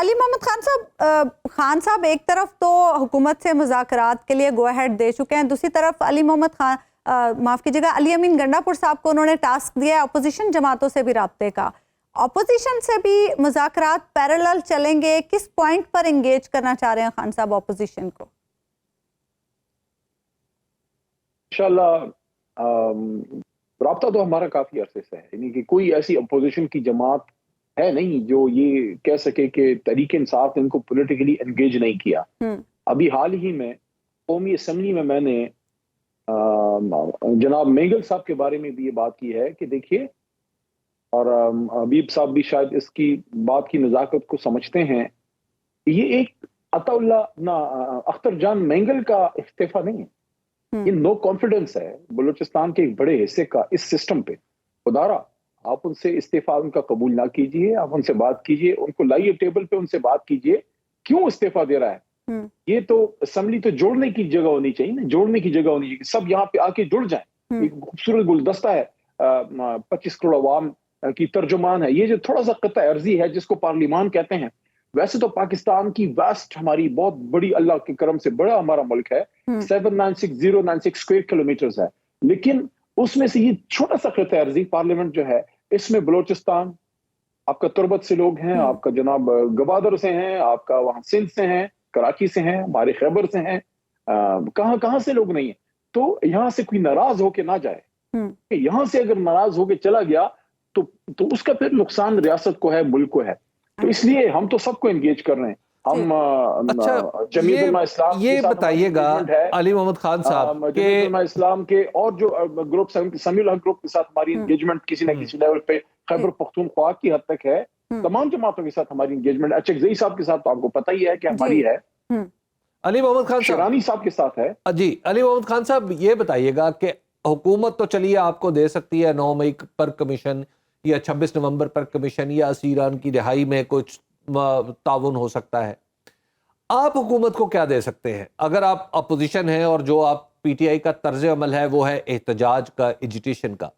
علی محمد خان صاحب ایک طرف تو حکومت سے مذاکرات کے لیے گو اہیڈ دے چکے ہیں، دوسری طرف علی محمد خان معاف کیجیے گا علی امین گنڈا پور صاحب کو انہوں نے ٹاسک دیا ہے اپوزیشن جماعتوں سے بھی رابطے کا، اپوزیشن سے بھی مذاکرات پیرالل چلیں گے، کس پوائنٹ پر انگیج کرنا چاہ رہے ہیں خان صاحب اپوزیشن کو؟ انشاءاللہ رابطہ تو ہمارا کافی عرصے سے ہے، یعنی کہ کوئی ایسی اپوزیشن کی جماعت ہے نہیں جو یہ کہہ سکے کہ تحریک انصاف نے ان کو پولیٹیکلی انگیج نہیں کیا۔ ابھی حال ہی میں قومی اسمبلی میں نے جناب مینگل صاحب کے بارے میں بھی یہ بات کی ہے کہ دیکھیے، اور حبیب صاحب بھی شاید اس کی بات کی نزاکت کو سمجھتے ہیں، یہ ایک عطا اللہ اختر جان مینگل کا استعفیٰ نہیں ہے، یہ نو کانفیڈنس ہے بلوچستان کے ایک بڑے حصے کا اس سسٹم پہ۔ خدارا آپ ان سے استعفیٰ ان کا قبول نہ کیجئے، آپ ان سے بات کیجئے، ان کو لائیے ٹیبل پہ، ان سے بات کیجئے کیوں استعفیٰ دے رہا ہے۔ یہ تو اسمبلی تو جوڑنے کی جگہ ہونی چاہیے نا، جوڑنے کی جگہ ہونی چاہیے، سب یہاں پہ آ کے جڑ جائیں۔ ایک خوبصورت گلدستہ ہے، 25 کروڑ عوام کی ترجمان ہے، یہ جو تھوڑا سا قطع ارضی ہے جس کو پارلیمان کہتے ہیں، ویسے تو پاکستان کی ویسٹ ہماری بہت بڑی، اللہ کے کرم سے بڑا ہمارا ملک ہے، 796,096 اسکوائر کلومیٹرز ہے، لیکن اس میں سے یہ چھوٹا سا خطہ ارضی پارلیمنٹ جو ہے، اس میں بلوچستان آپ کا تربت سے لوگ ہیں، آپ کا جناب گوادر سے ہیں، آپ کا وہاں سندھ سے ہیں، کراچی سے ہیں، ہمارے خیبر سے ہیں، کہاں سے لوگ نہیں ہیں۔ تو یہاں سے کوئی ناراض ہو کے نہ جائے، کہ یہاں سے اگر ناراض ہو کے چلا گیا تو اس کا پھر نقصان ریاست کو ہے، ملک کو ہے۔ تو اس لیے ہم تو سب کو انگیج کر رہے ہیں۔ ہم جمعیت علماء اسلام یہ بتائیے گا علی محمد خان صاحب، جمعیت علماء اسلام کے اور جو گروپ سمیع الحق گروپ کے ساتھ ہماری انگیجمنٹ کسی نہ کسی لیول پہ خیبر پختونخوا کی حد تک ہے، تمام جماعتوں کے ساتھ ہماری انگیجمنٹ، اچھک صاحب کے ساتھ تو آپ کو پتہ ہی ہے کہ ہماری ہے، علی محمد خان شیرانی صاحب کے ساتھ ہے۔ جی علی محمد خان صاحب یہ بتائیے گا کہ حکومت تو چلیے آپ کو دے سکتی ہے 9 مئی پر کمیشن یا 26 نومبر پر کمیشن یا اسیران کی رہائی میں کچھ تعاون ہو سکتا ہے، آپ حکومت کو کیا دے سکتے ہیں اگر آپ اپوزیشن ہیں اور جو آپ پی ٹی آئی کا طرز عمل ہے وہ ہے احتجاج کا، ایجیٹیشن کا،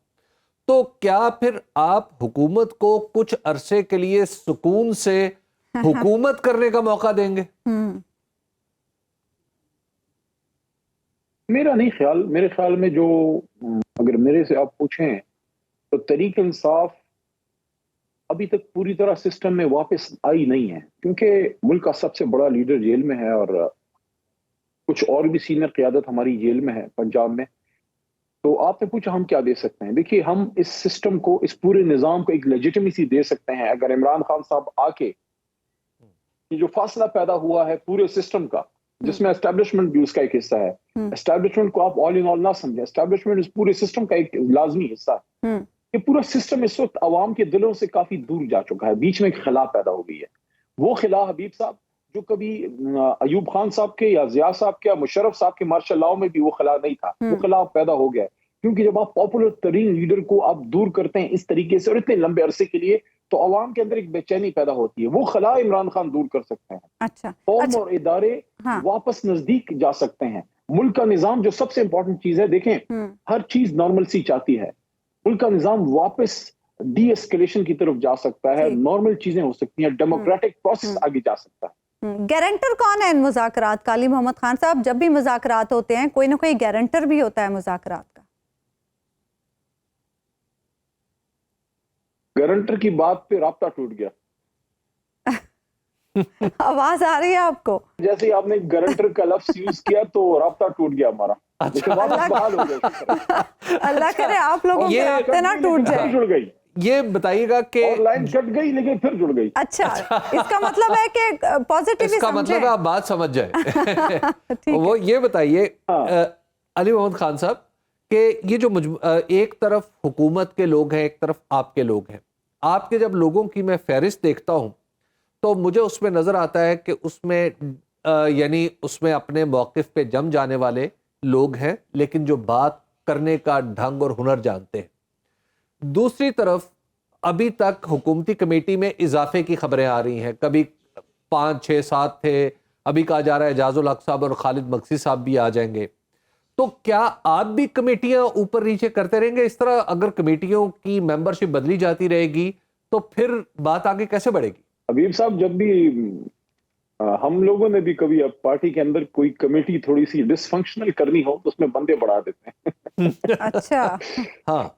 تو کیا پھر آپ حکومت کو کچھ عرصے کے لیے سکون سے حکومت کرنے کا موقع دیں گے؟ میرے خیال میں جو اگر میرے سے آپ پوچھیں تو تحریک انصاف ابھی تک پوری طرح سسٹم میں واپس آئی نہیں ہے، کیونکہ ملک کا سب سے بڑا لیڈر جیل میں ہے اور کچھ اور بھی سینئر قیادت ہماری جیل میں ہے پنجاب میں۔ تو آپ نے پوچھا ہم کیا دے سکتے ہیں، دیکھیے ہم اس سسٹم کو، اس پورے نظام کو ایک لیجیٹمیسی دے سکتے ہیں اگر عمران خان صاحب آ کے یہ جو فاصلہ پیدا ہوا ہے پورے سسٹم کا، جس میں اسٹیبلشمنٹ بھی اس کا ایک حصہ ہے، اسٹیبلشمنٹ کو آپ آل ان آل نہ سمجھیں، اسٹیبلشمنٹ اس پورے سسٹم کا ایک لازمی حصہ ہے۔ یہ پورا سسٹم اس وقت عوام کے دلوں سے کافی دور جا چکا ہے، بیچ میں ایک خلا پیدا ہو گئی ہے۔ وہ خلا حبیب صاحب جو کبھی ایوب خان صاحب کے یا ضیاء صاحب کے یا مشرف صاحب کے مارشل لاء میں بھی وہ خلا نہیں تھا، وہ خلا پیدا ہو گیا ہے، کیونکہ جب آپ پاپولر ترین لیڈر کو آپ دور کرتے ہیں اس طریقے سے اور اتنے لمبے عرصے کے لیے، تو عوام کے اندر ایک بے چینی پیدا ہوتی ہے۔ وہ خلا عمران خان دور کر سکتے ہیں، قوم اور ادارے واپس نزدیک جا سکتے ہیں۔ ملک کا نظام جو سب سے امپورٹنٹ چیز ہے، دیکھیں ہر چیز نارمل سی چاہتی ہے، ملک کا نظام واپس ڈی اسکیلیشن کی طرف جا سکتا ہے، نارمل چیزیں ہو سکتی ہیں، ڈیموکریٹک پروسیس آگے جا سکتا ہے۔ گارنٹر کون ہے ان مذاکرات کا علی محمد خان صاحب؟ جب بھی مذاکرات ہوتے ہیں کوئی نہ کوئی گارنٹر بھی ہوتا ہے مذاکرات کا۔ گارنٹر کی بات پہ رابطہ ٹوٹ گیا، آواز آ رہی ہے آپ کو؟ جیسے ہی آپ نے گارنٹر کا لفظ یوز کیا تو رابطہ ٹوٹ گیا ہمارا، اللہ کرے آپ لوگوں کے رابطے نہ ٹوٹ جائے۔ جڑ گئی، یہ بتائیے گا کہ لائن کٹ گئی لیکن پھر جڑ گئی۔ اچھا، اس کا مطلب ہے کہ پازیٹیولی اس کا مطلب آپ بات سمجھ جائیں۔ وہ یہ بتائیے علی محمد خان صاحب کہ یہ جو ایک طرف حکومت کے لوگ ہیں، ایک طرف آپ کے لوگ ہیں، آپ کے جب لوگوں کی میں فہرست دیکھتا ہوں تو مجھے اس میں نظر آتا ہے کہ اس میں یعنی اس میں اپنے موقف پہ جم جانے والے لوگ ہیں، لیکن جو بات کرنے کا ڈھنگ اور ہنر جانتے ہیں۔ دوسری طرف ابھی تک حکومتی کمیٹی میں اضافے کی خبریں آ رہی ہیں، کبھی 5 6 7 تھے، ابھی کہا جا رہا ہے اعجاز الحق صاحب اور خالد مقصی صاحب بھی آ جائیں گے۔ تو کیا آپ بھی کمیٹیاں اوپر نیچے کرتے رہیں گے؟ اس طرح اگر کمیٹیوں کی ممبرشپ بدلی جاتی رہے گی تو پھر بات آگے کیسے بڑھے گی؟ حبیب صاحب جب بھی ہم لوگوں نے بھی کبھی اب پارٹی کے اندر کوئی کمیٹی تھوڑی سی ڈس فنکشنل کرنی ہو تو اس میں بندے بڑھا دیتے ہیں. اچھا ہاں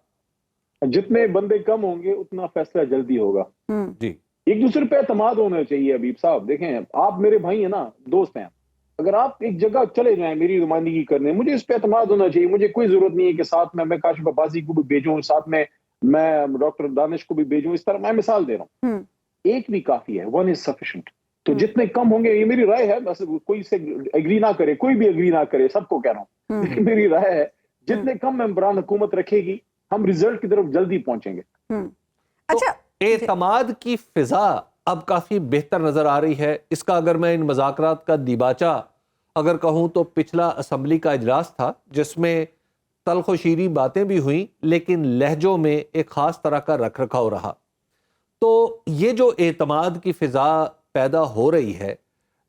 جتنے بندے کم ہوں گے اتنا فیصلہ جلدی ہوگا. جی ایک دوسرے پہ اعتماد ہونا چاہیے حبیب صاحب. دیکھیں آپ میرے بھائی ہیں نا, دوست ہیں, اگر آپ ایک جگہ چلے جائیں میری نمائندگی کرنے, مجھے اس پہ اعتماد ہونا چاہیے. مجھے کوئی ضرورت نہیں ہے کہ ساتھ میں کاشف عباسی کو بھی بھیجوں, ساتھ میں ڈاکٹر دانش کو بھی بھیجوں. اس طرح میں مثال دے رہا ہوں, ایک بھی کافی ہے, ون از سفیشینٹ. تو جتنے کم ہوں گے, یہ میری رائے ہے, بس کوئی سے ایگری نہ کرے, کوئی بھی ایگری نہ کرے, سب کو کہہ رہا ہوں, لیکن میری رائے ہے جتنے کم ممبران حکومت رکھے گی ہم ریزلٹ کی طرف جلدی پہنچیں گے. اچھا اعتماد کی فضا اب کافی بہتر نظر آ رہی ہے. اس کا اگر میں ان مذاکرات کا دیباچہ اگر کہوں تو پچھلا اسمبلی کا اجلاس تھا جس میں تلخ و شیریں باتیں بھی ہوئیں لیکن لہجوں میں ایک خاص طرح کا رکھ رکھاؤ رہا. تو یہ جو اعتماد کی فضا پیدا ہو رہی ہے,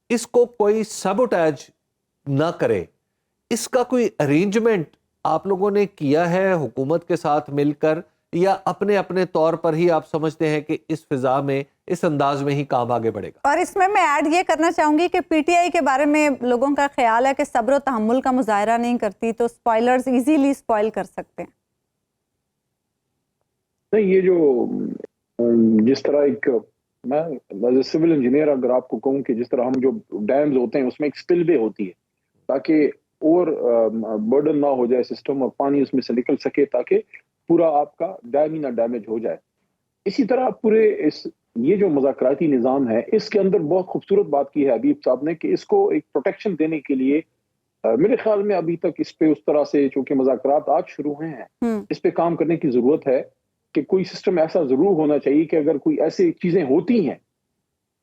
اس کو کوئی سبوٹیج نہ کرے, اس کا کوئی ارینجمنٹ آپ لوگوں نے کیا ہے حکومت کے ساتھ مل کر, یا اپنے اپنے طور پر ہی آپ سمجھتے ہیں کہ اس فضا میں اس انداز میں ہی کام آگے بڑھے گا؟ اور اس میں ایڈ یہ کرنا چاہوں گی کہ پی ٹی آئی کے بارے میں لوگوں کا خیال ہے کہ صبر و تحمل کا مظاہرہ نہیں کرتی, تو سپوائلرز ایزیلی سپوائل کر سکتے ہیں. نہیں, یہ جو جس طرح ایک میں ایز اے سول انجینئر اگر آپ کو کہوں کہ جس طرح ہم جو ڈیمز ہوتے ہیں اس میں ایک سپل وے ہوتی ہے تاکہ اور برڈن نہ ہو جائے سسٹم اور پانی اس میں سے نکل سکے تاکہ پورا آپ کا ڈیم ہی نہ ڈیمیج ہو جائے. اسی طرح پورے یہ جو مذاکراتی نظام ہے اس کے اندر بہت خوبصورت بات کی ہے حبیب صاحب نے کہ اس کو ایک پروٹیکشن دینے کے لیے میرے خیال میں ابھی تک اس پہ اس طرح سے چونکہ مذاکرات آج شروع ہوئے ہیں, اس پہ کام کرنے کی ضرورت ہے کہ کوئی سسٹم ایسا ضرور ہونا چاہیے کہ اگر کوئی ایسی چیزیں ہوتی ہیں,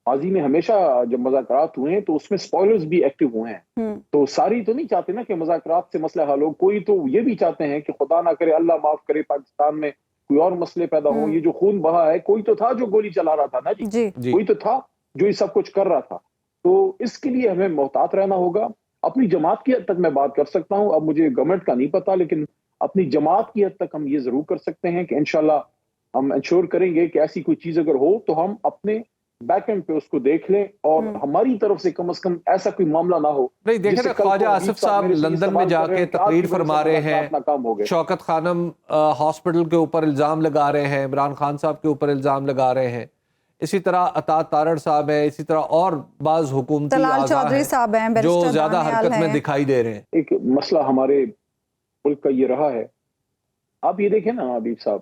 ماضی میں ہمیشہ جب مذاکرات ہوئے ہیں تو اس میں سپوائلرز بھی ایکٹیو ہوئے ہیں, تو ساری تو نہیں چاہتے نا کہ مذاکرات سے مسئلہ حل ہو, کوئی تو یہ بھی چاہتے ہیں کہ خدا نہ کرے, اللہ معاف کرے, پاکستان میں کوئی اور مسئلے پیدا ہوں. یہ جو خون بہا ہے, کوئی تو تھا جو گولی چلا رہا تھا نا جی, کوئی تو تھا جو یہ سب کچھ کر رہا تھا. تو اس کے لیے ہمیں محتاط رہنا ہوگا. اپنی جماعت کی حد تک میں بات کر سکتا ہوں, اب مجھے گورنمنٹ کا نہیں پتا, لیکن اپنی جماعت کی حد تک ہم یہ ضرور کر سکتے ہیں کہ انشاءاللہ ہم انشور کریں گے کہ ایسی کوئی چیز اگر ہو تو ہم اپنے بیک اینڈ پہ اس کو دیکھ لیں اور ہماری طرف سے کم از کم ایسا کوئی معاملہ نہ ہو. نہیں دیکھیں نا, خواجہ آصف صاحب لندن میں جا کے تقریر فرما رہے ہیں, شوکت خانم ہاسپٹل کے اوپر الزام لگا رہے ہیں, عمران خان صاحب کے اوپر الزام لگا رہے ہیں, اسی طرح عطا تارڑ صاحب ہیں, اسی طرح اور بعض حکومتی اعضاء ہیں جو زیادہ حرکت میں دکھائی دے رہے ہیں. ایک مسئلہ ہمارے ملک کا یہ رہا ہے. آپ یہ دیکھیں نا حبیب صاحب,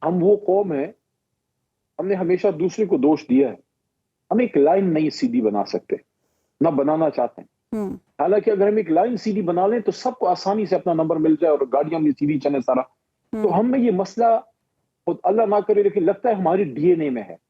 ہم وہ قوم ہیں, ہم نے ہمیشہ دوسرے کو دوش دیا ہے, ہم ایک لائن نہیں سیدھی بنا سکتے, نہ بنانا چاہتے ہیں. حالانکہ اگر ہم ایک لائن سیدھی بنا لیں تو سب کو آسانی سے اپنا نمبر مل جائے اور گاڑیاں بھی سیدھی چلے سارا. تو ہم میں یہ مسئلہ اللہ نہ کرے لیکن لگتا ہے ہماری ڈی این اے میں ہے.